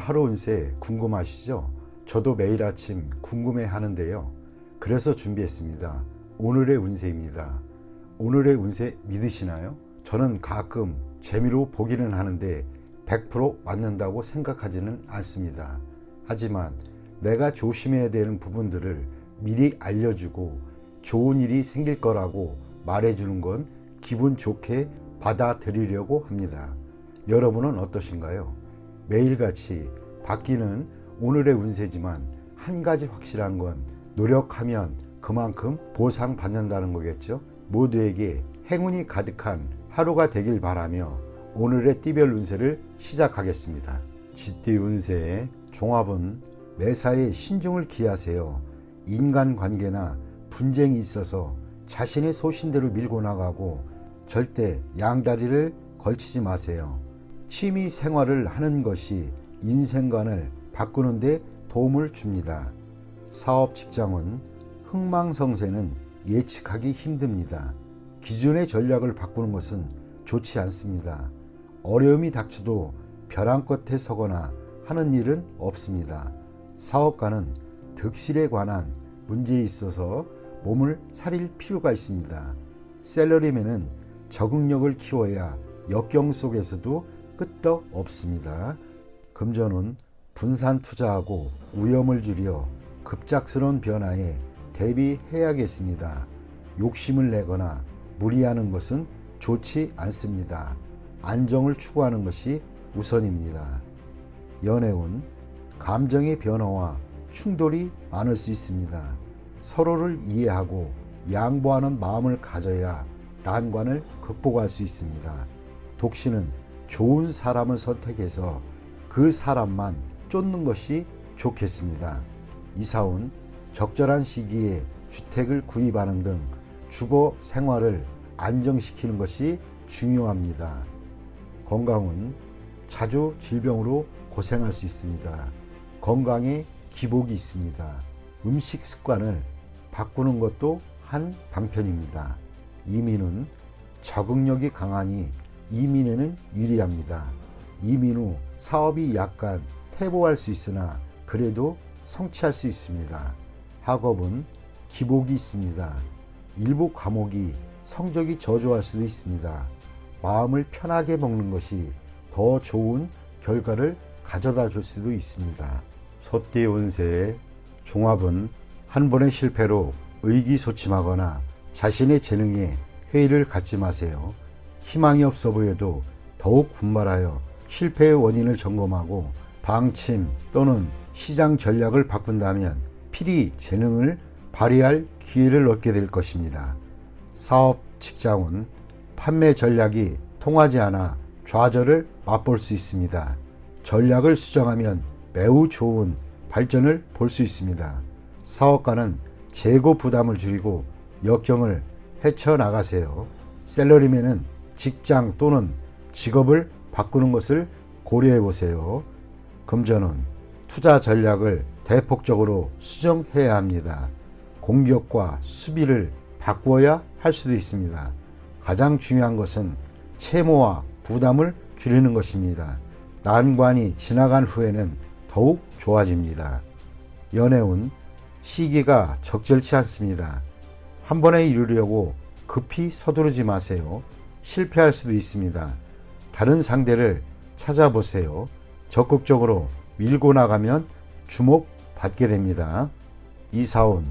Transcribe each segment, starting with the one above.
하루 운세 궁금하시죠? 저도 매일 아침 궁금해 하는데요. 그래서 준비했습니다. 오늘의 운세입니다. 오늘의 운세 믿으시나요? 저는 가끔 재미로 보기는 하는데 100% 맞는다고 생각하지는 않습니다. 하지만 내가 조심해야 되는 부분들을 미리 알려주고 좋은 일이 생길 거라고 말해주는 건 기분 좋게 받아들이려고 합니다. 여러분은 어떠신가요? 매일같이 바뀌는 오늘의 운세지만 한 가지 확실한 건 노력하면 그만큼 보상받는다는 거겠죠. 모두에게 행운이 가득한 하루가 되길 바라며 오늘의 띠별 운세를 시작하겠습니다. 쥐띠 운세의 종합은 매사에 신중을 기하세요. 인간관계나 분쟁이 있어서 자신의 소신대로 밀고 나가고 절대 양다리를 걸치지 마세요. 취미 생활을 하는 것이 인생관을 바꾸는 데 도움을 줍니다. 사업 직장은 흥망성쇠는 예측하기 힘듭니다. 기존의 전략을 바꾸는 것은 좋지 않습니다. 어려움이 닥쳐도 벼랑 끝에 서거나 하는 일은 없습니다. 사업가는 득실에 관한 문제에 있어서 몸을 사릴 필요가 있습니다. 샐러리맨은 적응력을 키워야 역경 속에서도 끄떡 없습니다. 금전은 분산 투자하고 위험을 줄여 급작스러운 변화에 대비해야겠습니다. 욕심을 내거나 무리하는 것은 좋지 않습니다. 안정을 추구하는 것이 우선입니다. 연애운 감정의 변화와 충돌이 많을 수 있습니다. 서로를 이해하고 양보하는 마음을 가져야 난관을 극복할 수 있습니다. 독신은 좋은 사람을 선택해서 그 사람만 쫓는 것이 좋겠습니다. 이사운 적절한 시기에 주택을 구입하는 등 주거 생활을 안정시키는 것이 중요합니다. 건강은 자주 질병으로 고생할 수 있습니다. 건강에 기복이 있습니다. 음식 습관을 바꾸는 것도 한 방편입니다. 이민은 적응력이 강하니 이민에는 유리합니다. 이민 후 사업이 약간 퇴보할 수 있으나 그래도 성취할 수 있습니다. 학업은 기복이 있습니다. 일부 과목이 성적이 저조할 수도 있습니다. 마음을 편하게 먹는 것이 더 좋은 결과를 가져다 줄 수도 있습니다. 소띠 운세의 종합은 한 번의 실패로 의기소침하거나 자신의 재능에 회의를 갖지 마세요. 희망이 없어 보여도 더욱 분발하여 실패의 원인을 점검하고 방침 또는 시장 전략을 바꾼다면 필히 재능을 발휘할 기회를 얻게 될 것입니다. 사업 직장은 판매 전략이 통하지 않아 좌절을 맛볼 수 있습니다. 전략을 수정하면 매우 좋은 발전을 볼 수 있습니다. 사업가는 재고 부담을 줄이고 역경을 헤쳐나가세요. 샐러리맨은 직장 또는 직업을 바꾸는 것을 고려해 보세요. 금전은 투자 전략을 대폭적으로 수정해야 합니다. 공격과 수비를 바꾸어야 할 수도 있습니다. 가장 중요한 것은 채무와 부담을 줄이는 것입니다. 난관이 지나간 후에는 더욱 좋아집니다. 연애운 시기가 적절치 않습니다. 한 번에 이루려고 급히 서두르지 마세요. 실패할 수도 있습니다. 다른 상대를 찾아보세요. 적극적으로 밀고 나가면 주목받게 됩니다. 이사운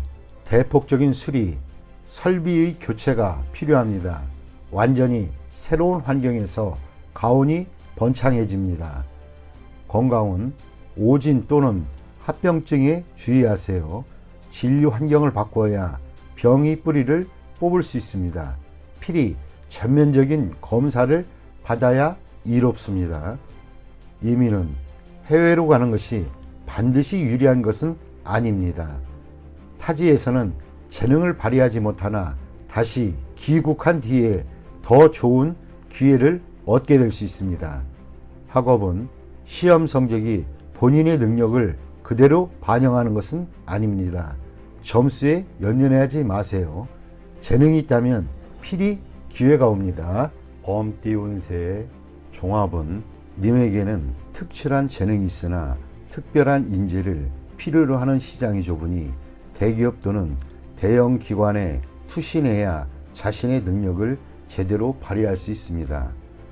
대폭적인 수리, 설비의 교체가 필요합니다. 완전히 새로운 환경에서 가온이 번창해집니다. 건강은 오진 또는 합병증에 주의하세요. 진료 환경을 바꿔야 병의 뿌리를 뽑을 수 있습니다. 필히 전면적인 검사를 받아야 이롭습니다. 이민은 해외로 가는 것이 반드시 유리한 것은 아닙니다. 타지에서는 재능을 발휘하지 못하나 다시 귀국한 뒤에 더 좋은 기회를 얻게 될 수 있습니다. 학업은 시험 성적이 본인의 능력을 그대로 반영하는 것은 아닙니다. 점수에 연연하지 마세요. 재능이 있다면 필히 기회가 옵니다. 범띠 운세의 종합은 님에게는 특출한 재능이 있으나 특별한 인재를 필요로 하는 시장이 좁으니 대기업 또는 대형 기관에 투신해야 자신의 능력을 제대로 발휘할 수 있습니다.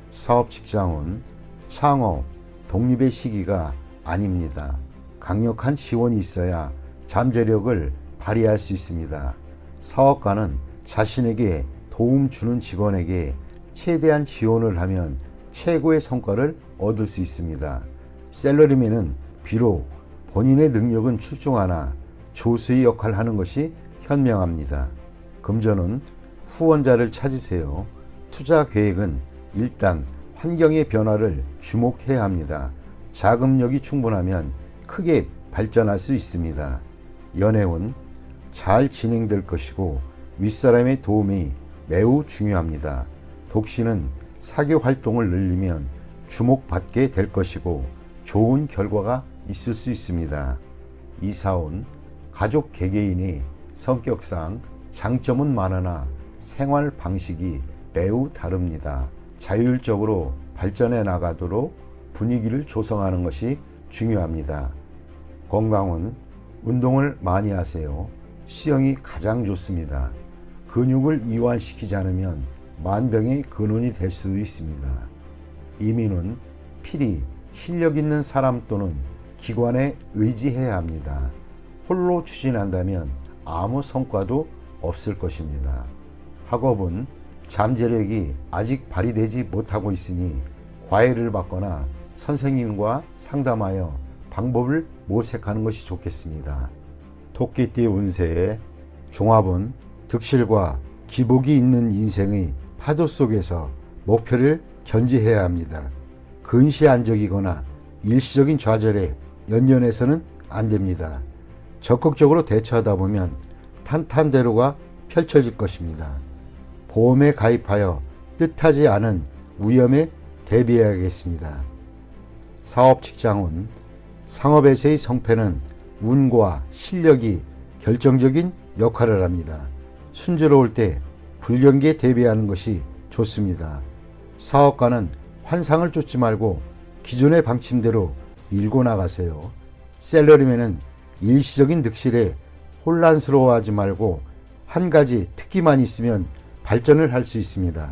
사업 직장은 창업, 독립의 시기가 아닙니다. 강력한 지원이 있어야 잠재력을 발휘할 수 있습니다. 사업가는 자신에게 도움 주는 직원에게 최대한 지원을 하면 최고의 성과를 얻을 수 있습니다. 셀러리맨은 비록 본인의 능력은 출중하나 조수의 역할을 하는 것이 현명합니다. 금전은 후원자를 찾으세요. 투자 계획은 일단 환경의 변화를 주목해야 합니다. 자금력이 충분하면 크게 발전할 수 있습니다. 연애운 잘 진행될 것이고 윗사람의 도움이 매우 중요합니다. 독신은 사교 활동을 늘리면 주목받게 될 것이고 좋은 결과가 있을 수 있습니다. 이사온 가족 개개인이 성격상 장점은 많으나 생활 방식이 매우 다릅니다. 자율적으로 발전해 나가도록 분위기를 조성하는 것이 중요합니다. 건강은 운동을 많이 하세요. 수영이 가장 좋습니다. 근육을 이완시키지 않으면 만병의 근원이 될 수도 있습니다. 이민은 필히 실력 있는 사람 또는 기관에 의지해야 합니다. 홀로 추진한다면 아무 성과도 없을 것입니다. 학업은 잠재력이 아직 발휘되지 못하고 있으니 과외를 받거나 선생님과 상담하여 방법을 모색하는 것이 좋겠습니다. 토끼띠 운세의 종합은 득실과 기복이 있는 인생의 파도 속에서 목표를 견지해야 합니다. 근시안적이거나 일시적인 좌절에 연연해서는 안 됩니다. 적극적으로 대처하다 보면 탄탄대로가 펼쳐질 것입니다. 보험에 가입하여 뜻하지 않은 위험에 대비해야겠습니다. 사업 직장운 상업에서의 성패는 운과 실력이 결정적인 역할을 합니다. 순조로울 때 불경기에 대비하는 것이 좋습니다. 사업가는 환상을 쫓지 말고 기존의 방침대로 밀고 나가세요. 셀러리맨은 일시적인 득실에 혼란스러워하지 말고 한 가지 특기만 있으면 발전을 할 수 있습니다.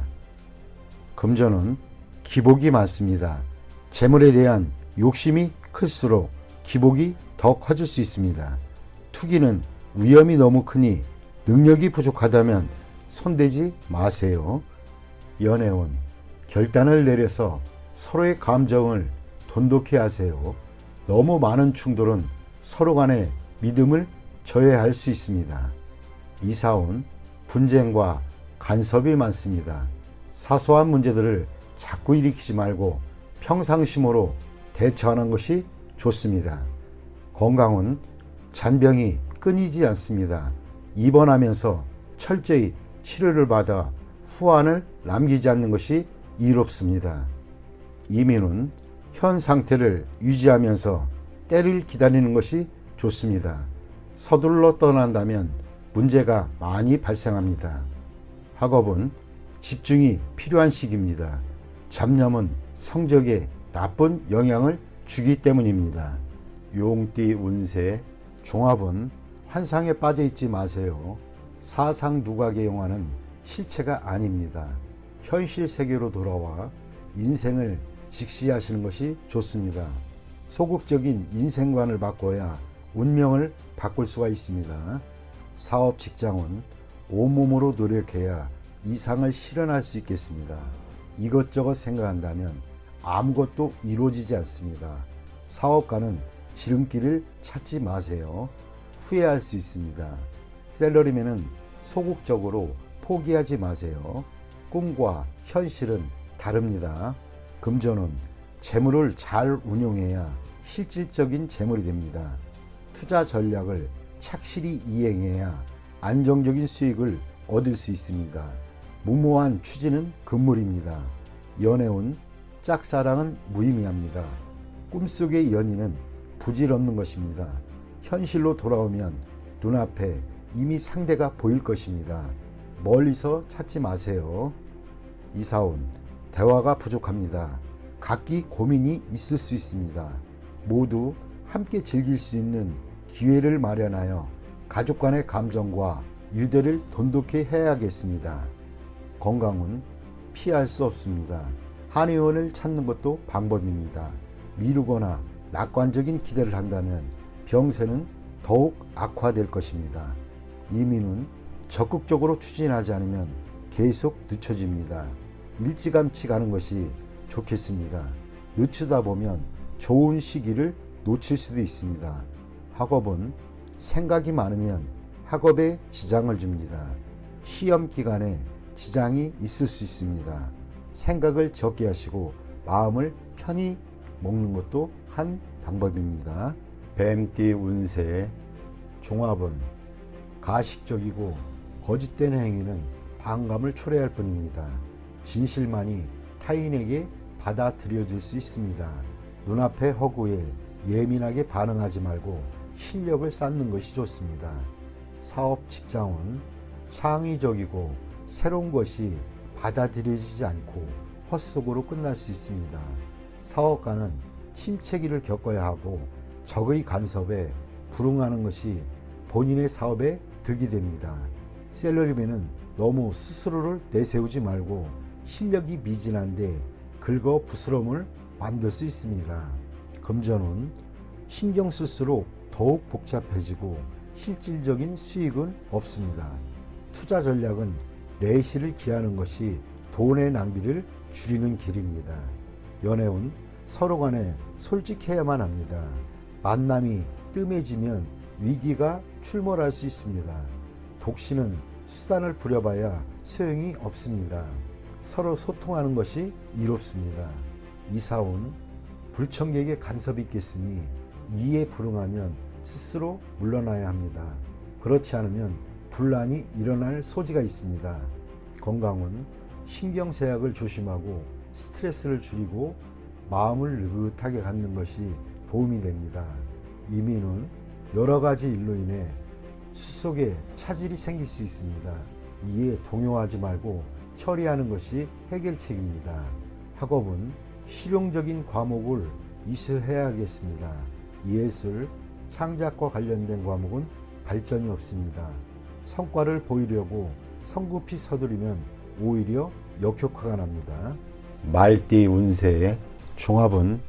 금전은 기복이 많습니다. 재물에 대한 욕심이 클수록 기복이 더 커질 수 있습니다. 투기는 위험이 너무 크니 능력이 부족하다면 손대지 마세요. 연애운 결단을 내려서 서로의 감정을 돈독히 하세요. 너무 많은 충돌은 서로 간의 믿음을 저해할 수 있습니다. 이사운 분쟁과 간섭이 많습니다. 사소한 문제들을 자꾸 일으키지 말고 평상심으로 대처하는 것이 좋습니다. 건강은 잔병이 끊이지 않습니다. 입원하면서 철저히 치료를 받아 후환을 남기지 않는 것이 이롭습니다. 이민은 현 상태를 유지하면서 때를 기다리는 것이 좋습니다. 서둘러 떠난다면 문제가 많이 발생합니다. 학업은 집중이 필요한 시기입니다. 잡념은 성적에 나쁜 영향을 주기 때문입니다. 용띠 운세 종합은 환상에 빠져 있지 마세요. 사상 누각의 영화는 실체가 아닙니다. 현실 세계로 돌아와 인생을 직시하시는 것이 좋습니다. 소극적인 인생관을 바꿔야 운명을 바꿀 수가 있습니다. 사업 직장은 온몸으로 노력해야 이상을 실현할 수 있겠습니다. 이것저것 생각한다면 아무것도 이루어지지 않습니다. 사업가는 지름길을 찾지 마세요. 후회할 수 있습니다. 셀러리맨은 소극적으로 포기하지 마세요. 꿈과 현실은 다릅니다. 금전은 재물을 잘 운용해야 실질적인 재물이 됩니다. 투자 전략을 착실히 이행해야 안정적인 수익을 얻을 수 있습니다. 무모한 추진은 금물입니다. 연애운 짝사랑은 무의미합니다. 꿈속의 연인은 부질없는 것입니다. 현실로 돌아오면 눈앞에 이미 상대가 보일 것입니다. 멀리서 찾지 마세요. 이사온 대화가 부족합니다. 각기 고민이 있을 수 있습니다. 모두 함께 즐길 수 있는 기회를 마련하여 가족 간의 감정과 유대를 돈독히 해야겠습니다. 건강은 피할 수 없습니다. 한의원을 찾는 것도 방법입니다. 미루거나 낙관적인 기대를 한다면 병세는 더욱 악화될 것입니다. 이민은 적극적으로 추진하지 않으면 계속 늦춰집니다. 일찌감치 가는 것이 좋겠습니다. 늦추다 보면 좋은 시기를 놓칠 수도 있습니다. 학업은 생각이 많으면 학업에 지장을 줍니다. 시험 기간에 지장이 있을 수 있습니다. 생각을 적게 하시고 마음을 편히 먹는 것도 한 방법입니다. 뱀띠 운세 종합은 가식적이고 거짓된 행위는 반감을 초래할 뿐입니다. 진실만이 타인에게 받아들여질 수 있습니다. 눈앞의 허구에 예민하게 반응하지 말고 실력을 쌓는 것이 좋습니다. 사업 직장은 창의적이고 새로운 것이 받아들여지지 않고 헛속으로 끝날 수 있습니다. 사업가는 침체기를 겪어야 하고 적의 간섭에 불응하는 것이 본인의 사업에 득이 됩니다. 셀러리맨은 너무 스스로를 내세우지 말고 실력이 미진한데 긁어 부스럼을 만들 수 있습니다. 금전은 신경 쓸수록 더욱 복잡해지고 실질적인 수익은 없습니다. 투자 전략은 내실을 기하는 것이 돈의 낭비를 줄이는 길입니다. 연애운 서로 간에 솔직해야만 합니다. 만남이 뜸해지면 위기가 출몰할 수 있습니다. 독신은 수단을 부려봐야 소용이 없습니다. 서로 소통하는 것이 이롭습니다. 이사운 불청객의 간섭이 있겠으니 이에 불응하면 스스로 물러나야 합니다. 그렇지 않으면 분란이 일어날 소지가 있습니다. 건강은 신경쇠약을 조심하고 스트레스를 줄이고 마음을 느긋하게 갖는 것이 도움이 됩니다. 이민은 여러 가지 일로 인해 수속에 차질이 생길 수 있습니다. 이에 동요하지 말고 처리하는 것이 해결책입니다. 학업은 실용적인 과목을 이수해야겠습니다. 예술, 창작과 관련된 과목은 발전이 없습니다. 성과를 보이려고 성급히 서두르면 오히려 역효과가 납니다. 말띠 운세의 종합은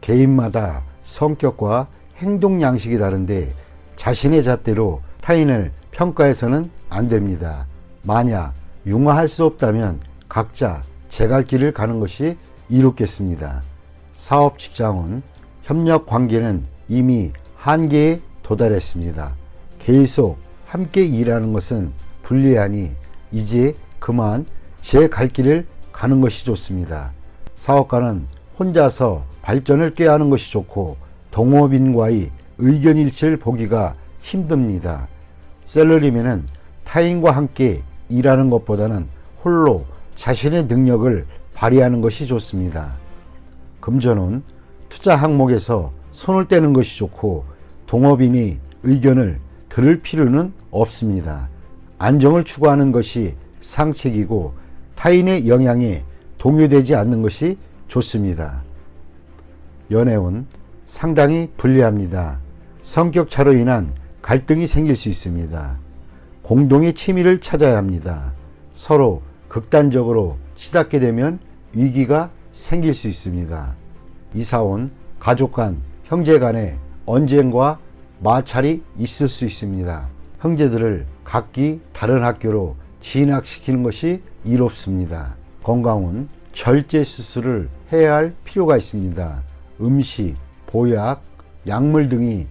개인마다 성격과 행동 양식이 다른데 자신의 잣대로 타인을 평가해서는 안 됩니다. 만약 융화할 수 없다면 각자 제 갈 길을 가는 것이 이롭겠습니다. 사업 직장은 협력 관계는 이미 한계에 도달했습니다. 계속 함께 일하는 것은 불리하니 이제 그만 제 갈 길을 가는 것이 좋습니다. 사업가는 혼자서 발전을 꾀하는 것이 좋고 동업인과의 의견 일치를 보기가 힘듭니다. 셀러리맨은 타인과 함께 일하는 것보다는 홀로 자신의 능력을 발휘하는 것이 좋습니다. 금전은 투자 항목에서 손을 떼는 것이 좋고 동업인이 의견을 들을 필요는 없습니다. 안정을 추구하는 것이 상책이고 타인의 영향에 동요되지 않는 것이 좋습니다. 연애운 상당히 불리합니다. 성격 차로 인한 갈등이 생길 수 있습니다. 공동의 취미를 찾아야 합니다. 서로 극단적으로 치닫게 되면 위기가 생길 수 있습니다. 이사온 가족 간, 형제 간에 언쟁과 마찰이 있을 수 있습니다. 형제들을 각기 다른 학교로 진학시키는 것이 이롭습니다. 건강은 절제 수술을 해야 할 필요가 있습니다. 음식, 보약, 약물 등이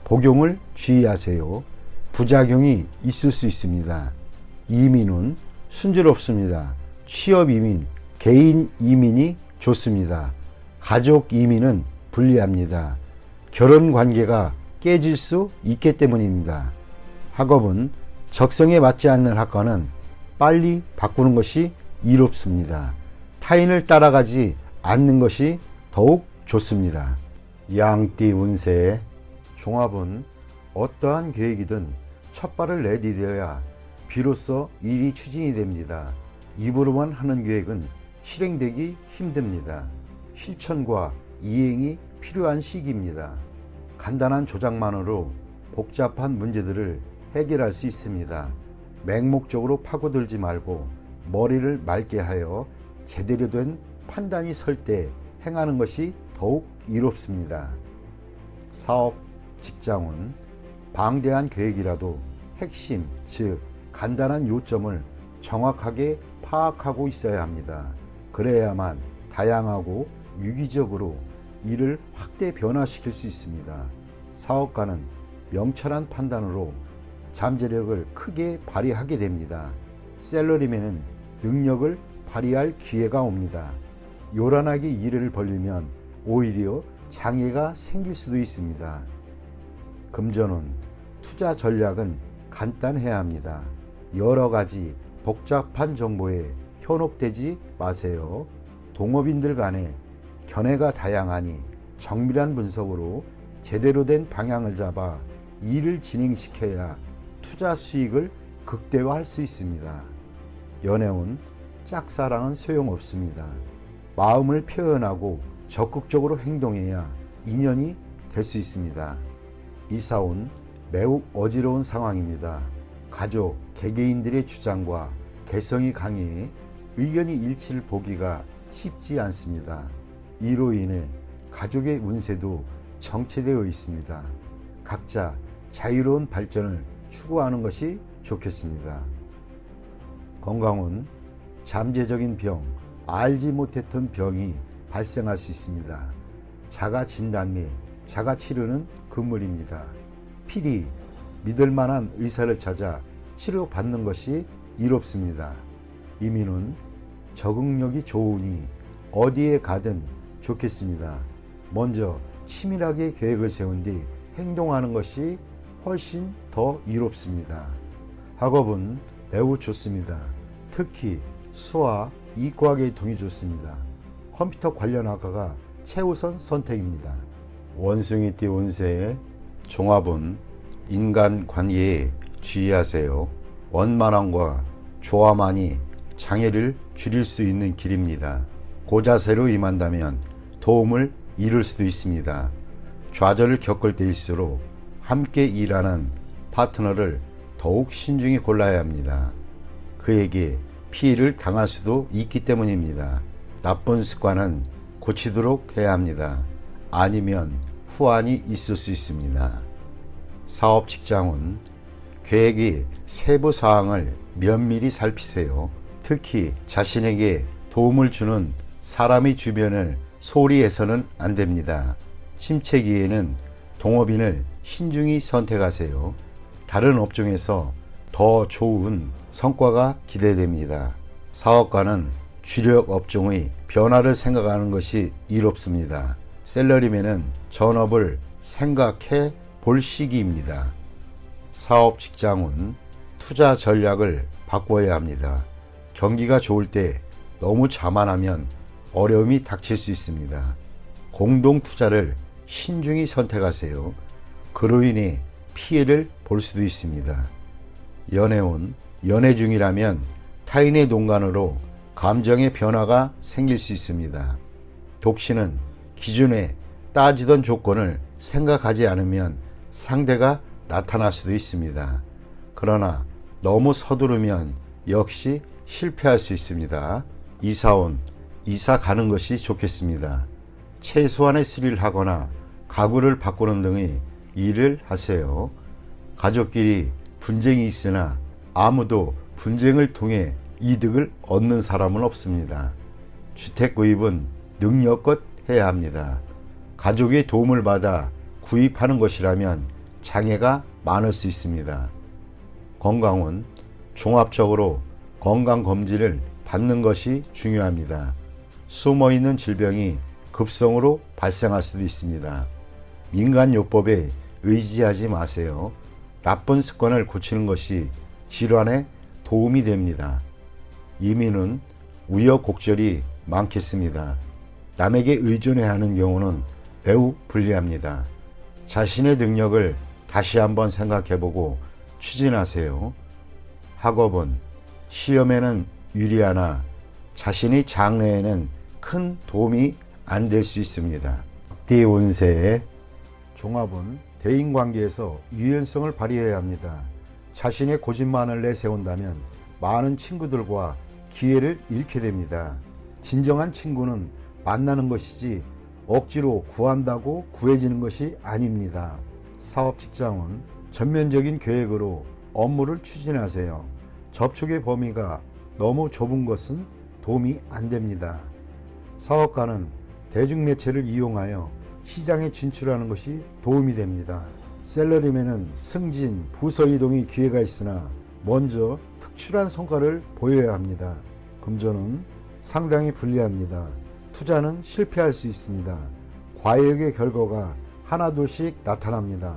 복용을 주의하세요. 부작용이 있을 수 있습니다. 이민은 순조롭습니다. 취업 이민, 개인 이민이 좋습니다. 가족 이민은 불리합니다. 결혼 관계가 깨질 수 있기 때문입니다. 학업은 적성에 맞지 않는 학과는 빨리 바꾸는 것이 이롭습니다. 타인을 따라가지 않는 것이 더욱 좋습니다. 양띠 운세의 종합은 어떠한 계획이든 첫 발을 내디뎌야 비로소 일이 추진이 됩니다. 입으로만 하는 계획은 실행되기 힘듭니다. 실천과 이행이 필요한 시기입니다. 간단한 조작만으로 복잡한 문제들을 해결할 수 있습니다. 맹목적으로 파고들지 말고 머리를 맑게 하여 제대로 된 판단이 설 때 행하는 것이 더욱 이롭습니다. 사업, 직장은 방대한 계획이라도 핵심, 즉 간단한 요점을 정확하게 파악하고 있어야 합니다. 그래야만 다양하고 유기적으로 일을 확대 변화시킬 수 있습니다. 사업가는 명철한 판단으로 잠재력을 크게 발휘하게 됩니다. 샐러리맨은 능력을 발휘할 기회가 옵니다. 요란하게 일을 벌리면 오히려 장애가 생길 수도 있습니다. 금전은 투자 전략은 간단해야 합니다. 여러 가지 복잡한 정보에 현혹되지 마세요. 동업인들 간에 견해가 다양하니 정밀한 분석으로 제대로 된 방향을 잡아 일을 진행시켜야 투자 수익을 극대화할 수 있습니다. 연애운 짝사랑은 소용없습니다. 마음을 표현하고 적극적으로 행동해야 인연이 될 수 있습니다. 이사온 매우 어지러운 상황입니다. 가족, 개개인들의 주장과 개성이 강해 의견이 일치를 보기가 쉽지 않습니다. 이로 인해 가족의 운세도 정체되어 있습니다. 각자 자유로운 발전을 추구하는 것이 좋겠습니다. 건강은 잠재적인 병, 알지 못했던 병이 발생할 수 있습니다. 자가 진단 및 자가 치료는 금물입니다. 필히 믿을 만한 의사를 찾아 치료받는 것이 이롭습니다. 이민은 적응력이 좋으니 어디에 가든 좋겠습니다. 먼저 치밀하게 계획을 세운 뒤 행동하는 것이 훨씬 더 이롭습니다. 학업은 매우 좋습니다. 특히 수와 이과계의 통이 좋습니다. 컴퓨터 관련 학과가 최우선 선택입니다. 원숭이띠 운세의 종합은 인간관계에 주의하세요. 원만함과 조화만이 장애를 줄일 수 있는 길입니다. 고자세로 임한다면 도움을 이룰 수도 있습니다. 좌절을 겪을 때일수록 함께 일하는 파트너를 더욱 신중히 골라야 합니다. 그에게 피해를 당할 수도 있기 때문입니다. 나쁜 습관은 고치도록 해야 합니다. 아니면 후환이 있을 수 있습니다. 사업 직장은 계획의 세부 사항을 면밀히 살피세요. 특히 자신에게 도움을 주는 사람의 주변을 소홀히 해서는 안 됩니다. 침체기에는 동업인을 신중히 선택하세요. 다른 업종에서 더 좋은 성과가 기대됩니다. 사업가는 주력 업종의 변화를 생각하는 것이 이롭습니다. 샐러리맨은 전업을 생각해 볼 시기입니다. 사업 직장은 투자 전략을 바꿔야 합니다. 경기가 좋을 때 너무 자만하면 어려움이 닥칠 수 있습니다. 공동 투자를 신중히 선택하세요. 그로 인해 피해를 볼 수도 있습니다. 연애운 연애 중이라면 타인의 농간으로 감정의 변화가 생길 수 있습니다. 독신은 기존에 따지던 조건을 생각하지 않으면 상대가 나타날 수도 있습니다. 그러나 너무 서두르면 역시 실패할 수 있습니다. 이사온 이사 가는 것이 좋겠습니다. 최소한의 수리를 하거나 가구를 바꾸는 등의 일을 하세요. 가족끼리 분쟁이 있으나 아무도 분쟁을 통해 이득을 얻는 사람은 없습니다. 주택 구입은 능력껏 해야 합니다. 가족의 도움을 받아 구입하는 것이라면 장애가 많을 수 있습니다. 건강은 종합적으로 건강검진을 받는 것이 중요합니다. 숨어있는 질병이 급성으로 발생할 수도 있습니다. 민간요법에 의지하지 마세요. 나쁜 습관을 고치는 것이 질환에 도움이 됩니다. 이민은 우여곡절이 많겠습니다. 남에게 의존해야 하는 경우는 매우 불리합니다. 자신의 능력을 다시 한번 생각해보고 추진하세요. 학업은 시험에는 유리하나 자신의 장래에는 큰 도움이 안 될 수 있습니다. 띠 운세의 종합은 대인관계에서 유연성을 발휘해야 합니다. 자신의 고집만을 내세운다면 많은 친구들과 기회를 잃게 됩니다. 진정한 친구는 만나는 것이지 억지로 구한다고 구해지는 것이 아닙니다. 사업 직장은 전면적인 계획으로 업무를 추진하세요. 접촉의 범위가 너무 좁은 것은 도움이 안 됩니다. 사업가는 대중매체를 이용하여 시장에 진출하는 것이 도움이 됩니다. 셀러리맨은 승진, 부서 이동의 기회가 있으나 먼저 특출한 성과를 보여야 합니다. 금전은 상당히 불리합니다. 투자는 실패할 수 있습니다. 과욕의 결과가 하나둘씩 나타납니다.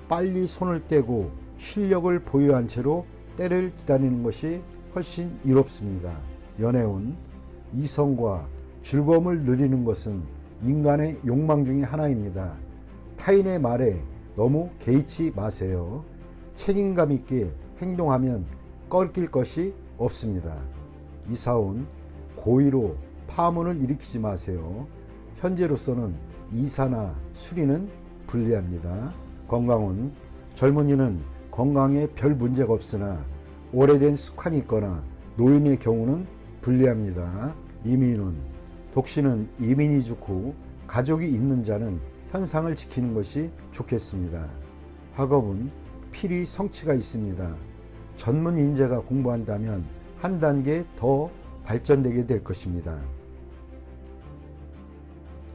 빨리 손을 떼고 실력을 보유한 채로 때를 기다리는 것이 훨씬 이롭습니다. 연애운, 이성과 즐거움을 누리는 것은 인간의 욕망 중에 하나입니다. 타인의 말에 너무 개의치 마세요. 책임감 있게 행동하면 꺾일 것이 없습니다. 이사운, 고의로 파문을 일으키지 마세요. 현재로서는 이사나 수리는 불리합니다. 건강은 젊은이는 건강에 별 문제가 없으나 오래된 습관이 있거나 노인의 경우는 불리합니다. 이민은 독신은 이민이 좋고 가족이 있는 자는 현상을 지키는 것이 좋겠습니다. 학업은 필히 성취가 있습니다. 전문 인재가 공부한다면 한 단계 더 발전되게 될 것입니다.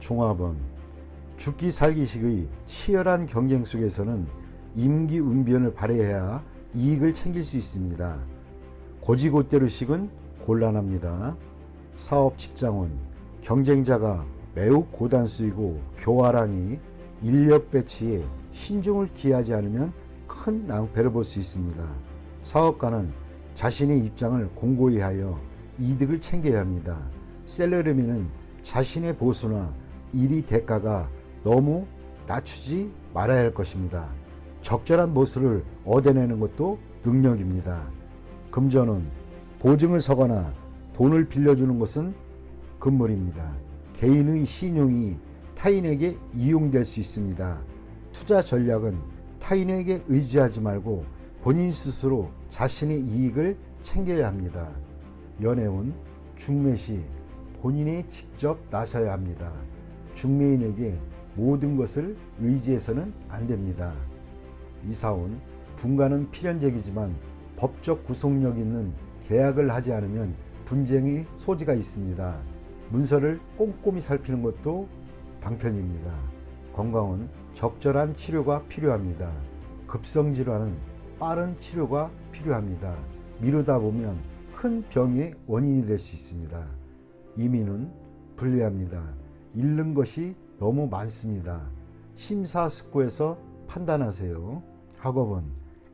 종합은 죽기 살기식의 치열한 경쟁 속에서는 임기응변을 발휘해야 이익을 챙길 수 있습니다. 고지고대로식은 곤란합니다. 사업 직장은 경쟁자가 매우 고단수이고 교활하니 인력 배치에 신중을 기하지 않으면 큰 낭패를 볼 수 있습니다. 사업가는 자신의 입장을 공고히 하여 이득을 챙겨야 합니다. 셀러리맨은 자신의 보수나 일의 대가가 너무 낮추지 말아야 할 것입니다. 적절한 모수를 얻어내는 것도 능력입니다. 금전은 보증을 서거나 돈을 빌려주는 것은 금물입니다. 개인의 신용이 타인에게 이용될 수 있습니다. 투자 전략은 타인에게 의지하지 말고 본인 스스로 자신의 이익을 챙겨야 합니다. 연애운, 중매시 본인이 직접 나서야 합니다. 중매인에게 모든 것을 의지해서는 안 됩니다. 이사운, 분가는 필연적이지만 법적 구속력 있는 계약을 하지 않으면 분쟁의 소지가 있습니다. 문서를 꼼꼼히 살피는 것도 방편입니다. 건강은 적절한 치료가 필요합니다. 급성질환은 빠른 치료가 필요합니다. 미루다 보면 큰 병의 원인이 될 수 있습니다. 이민은 불리합니다. 잃는 것이 너무 많습니다. 심사숙고해서 판단하세요. 학업은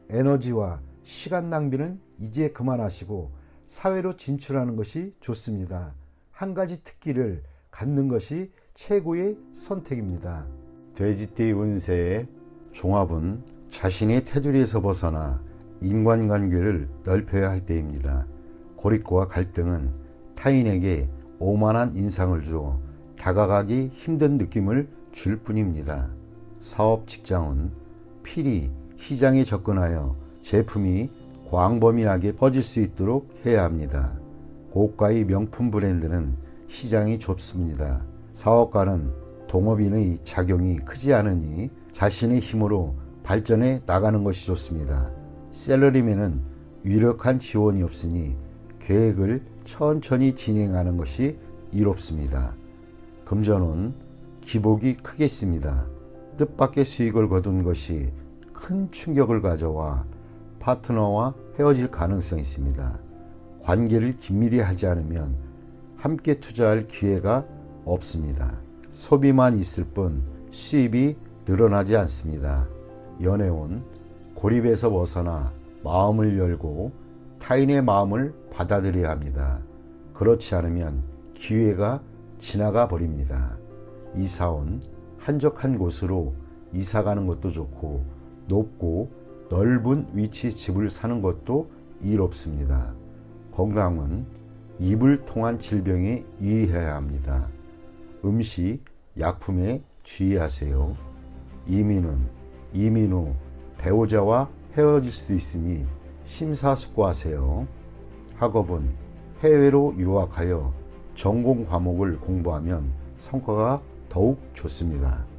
에너지와 시간 낭비는 이제 그만하시고 사회로 진출하는 것이 좋습니다. 한 가지 특기를 갖는 것이 최고의 선택입니다. 돼지띠 운세의 종합은 자신의 테두리에서 벗어나 인간관계를 넓혀야 할 때입니다. 고립과 갈등은 타인에게 오만한 인상을 주어 다가가기 힘든 느낌을 줄 뿐입니다. 사업 직장은 필히 시장에 접근하여 제품이 광범위하게 퍼질 수 있도록 해야 합니다. 고가의 명품 브랜드는 시장이 좁습니다. 사업가는 동업인의 작용이 크지 않으니 자신의 힘으로 발전해 나가는 것이 좋습니다. 셀러리맨은 유력한 지원이 없으니 계획을 천천히 진행하는 것이 이롭습니다. 금전은 기복이 크겠습니다. 뜻밖의 수익을 거둔 것이 큰 충격을 가져와 파트너와 헤어질 가능성이 있습니다. 관계를 긴밀히 하지 않으면 함께 투자할 기회가 없습니다. 소비만 있을 뿐 수입이 늘어나지 않습니다. 연애운, 고립에서 벗어나 마음을 열고 타인의 마음을 받아들여야 합니다. 그렇지 않으면 기회가 지나가 버립니다. 이사온, 한적한 곳으로 이사가는 것도 좋고 높고 넓은 위치 집을 사는 것도 이롭습니다. 건강은 입을 통한 질병에 유의해야 합니다. 음식, 약품에 주의하세요. 이민 후 배우자와 헤어질 수도 있으니 심사숙고하세요. 학업은 해외로 유학하여 전공 과목을 공부하면 성과가 더욱 좋습니다.